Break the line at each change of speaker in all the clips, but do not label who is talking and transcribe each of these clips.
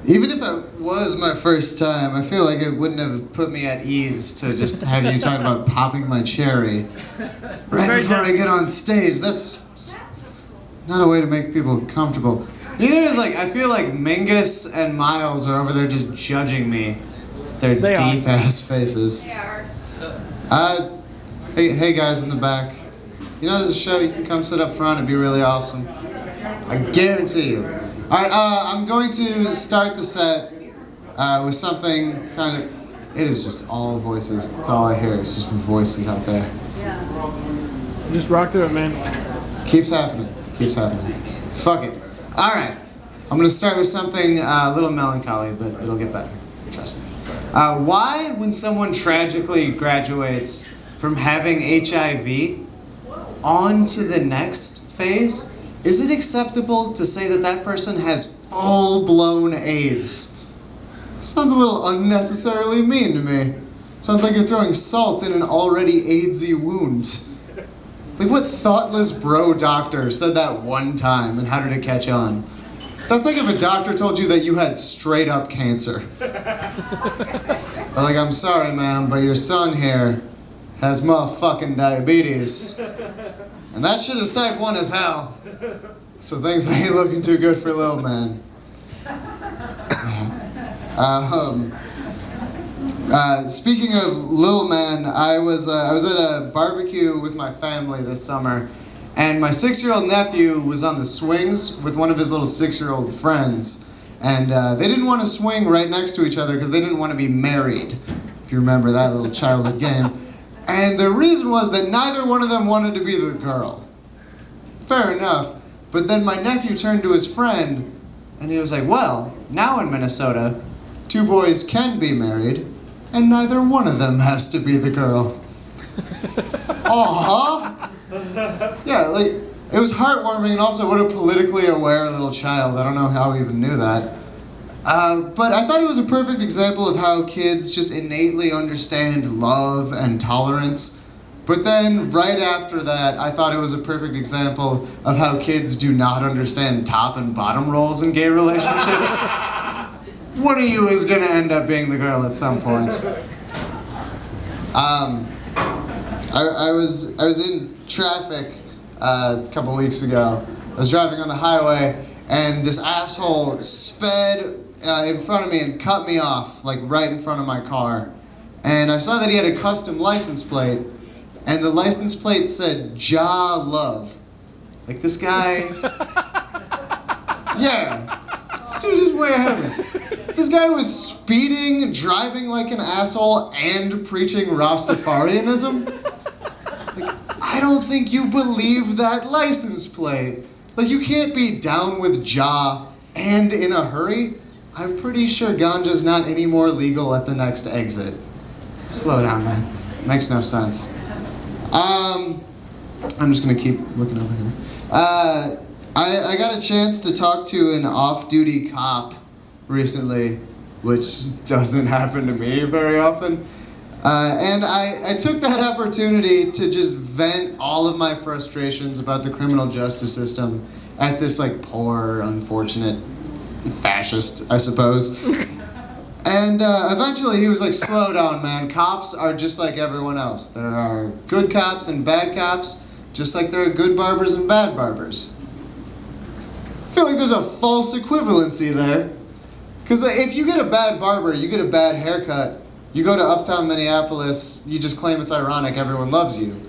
Even if it was my first time, I feel like it wouldn't have put me at ease to just have you talking about popping my cherry right before I get on stage. That's not a way to make people comfortable. Neither is like, I feel like Mingus and Miles are over there just judging me with their deep-ass faces.
They are.
Hey guys in the back. You know there's a show, you can come sit up front, it'd be really awesome. I guarantee you. Alright, I'm going to start the set with something kind of, it is just all voices, that's all I hear, it's just voices out there.
Yeah. Just rock through it, man.
Keeps happening, keeps happening. Fuck it. Alright, I'm going to start with something a little melancholy, but it'll get better, trust me. Why, when someone tragically graduates from having HIV on to the next phase, is it acceptable to say that that person has full-blown AIDS? Sounds a little unnecessarily mean to me. Sounds like you're throwing salt in an already AIDSy wound. Like, what thoughtless bro doctor said that one time, and how did it catch on? That's like if a doctor told you that you had straight-up cancer. Or like, I'm sorry, ma'am, but your son here has motherfucking diabetes. And that shit is type 1 as hell. So things ain't looking too good for little man. Speaking of little man, I was at a barbecue with my family this summer, and my 6-year-old nephew was on the swings with one of his little 6-year-old friends. And they didn't want to swing right next to each other because they didn't want to be married, if you remember that little childhood game. And the reason was that neither one of them wanted to be the girl. Fair enough. But then my nephew turned to his friend and he was like, well, now in Minnesota, 2 boys can be married and neither one of them has to be the girl. Yeah, like, it was heartwarming, and also what a politically aware little child. I don't know how he even knew that. But I thought it was a perfect example of how kids just innately understand love and tolerance. But then, right after that, I thought it was a perfect example of how kids do not understand top and bottom roles in gay relationships. One of you is gonna end up being the girl at some point. I was in traffic a couple weeks ago. I was driving on the highway, and this asshole sped in front of me and cut me off, like right in front of my car. And I saw that he had a custom license plate, and the license plate said "Ja Love." Like, this guy, yeah, this dude is way ahead of me. This guy was speeding, driving like an asshole, and preaching Rastafarianism. Like, I don't think you believe that license plate. Like, you can't be down with Ja and in a hurry. I'm pretty sure ganja's not any more legal at the next exit. Slow down, man. Makes no sense. I'm just gonna keep looking over here. I got a chance to talk to an off-duty cop recently, which doesn't happen to me very often. And I took that opportunity to just vent all of my frustrations about the criminal justice system at this, like, poor, unfortunate fascist, I suppose. And eventually he was like, slow down, man. Cops are just like everyone else. There are good cops and bad cops, just like there are good barbers and bad barbers. I feel like there's a false equivalency there. Because if you get a bad barber, you get a bad haircut, you go to uptown Minneapolis, you just claim it's ironic, everyone loves you.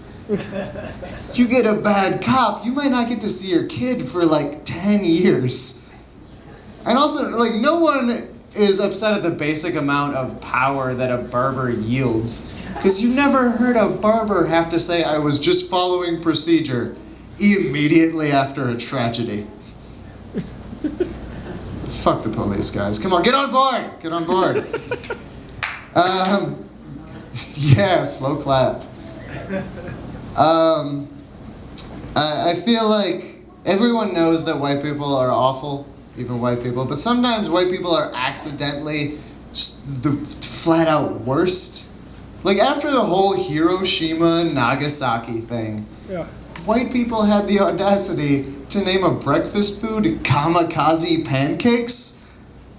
You get a bad cop, you might not get to see your kid for like 10 years. And also, like, no one is upset at the basic amount of power that a barber yields. Because you never heard a barber have to say, I was just following procedure immediately after a tragedy. Fuck the police, guys. Come on, get on board! Get on board. Yeah, slow clap. I feel like everyone knows that white people are awful, even white people, but sometimes white people are accidentally just the flat out worst. Like, after the whole Hiroshima Nagasaki thing, yeah, white people had the audacity to name a breakfast food kamikaze pancakes.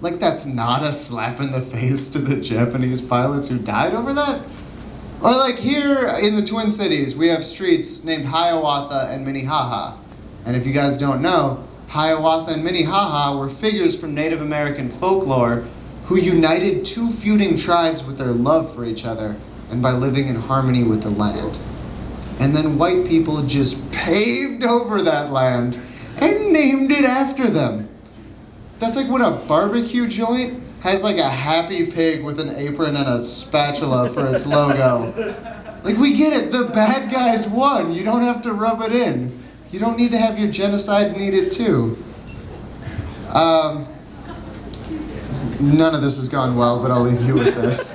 Like, that's not a slap in the face to the Japanese pilots who died over that? Or like here in the Twin Cities, we have streets named Hiawatha and Minnehaha. And if you guys don't know, Hiawatha and Minnehaha were figures from Native American folklore who united two feuding tribes with their love for each other and by living in harmony with the land. And then white people just paved over that land and named it after them. That's like when a barbecue joint has like a happy pig with an apron and a spatula for its logo. Like, we get it, the bad guys won. You don't have to rub it in. You don't need to have your genocide need it too. None of this has gone well, but I'll leave you with this.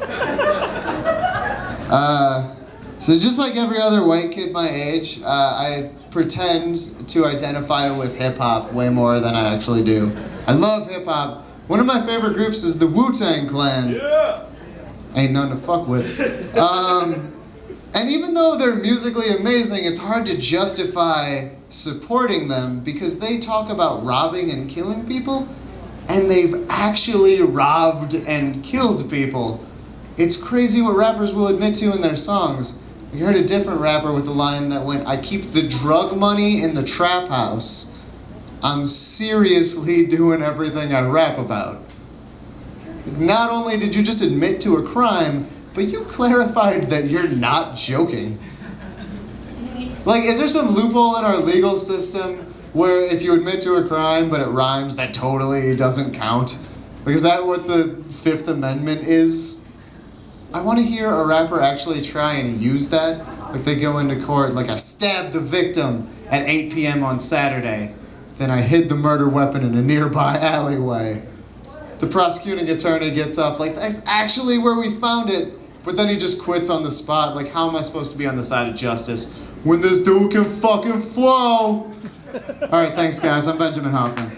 So just like every other white kid my age, I pretend to identify with hip-hop way more than I actually do. I love hip-hop. One of my favorite groups is the Wu-Tang Clan. Yeah! Ain't none to fuck with. And even though they're musically amazing, it's hard to justify supporting them because they talk about robbing and killing people, and they've actually robbed and killed people. It's crazy what rappers will admit to in their songs. We heard a different rapper with a line that went, "I keep the drug money in the trap house. I'm seriously doing everything I rap about." Not only did you just admit to a crime, but you clarified that you're not joking. Like, is there some loophole in our legal system where if you admit to a crime but it rhymes, that totally doesn't count? Like, is that what the Fifth Amendment is? I want to hear a rapper actually try and use that. Like, they go into court, like, "I stabbed the victim at 8 p.m. on Saturday. Then I hid the murder weapon in a nearby alleyway." The prosecuting attorney gets up, like, "That's actually where we found it." But then he just quits on the spot. Like, how am I supposed to be on the side of justice when this dude can fucking flow? All right, thanks, guys. I'm Benjamin Hoffman.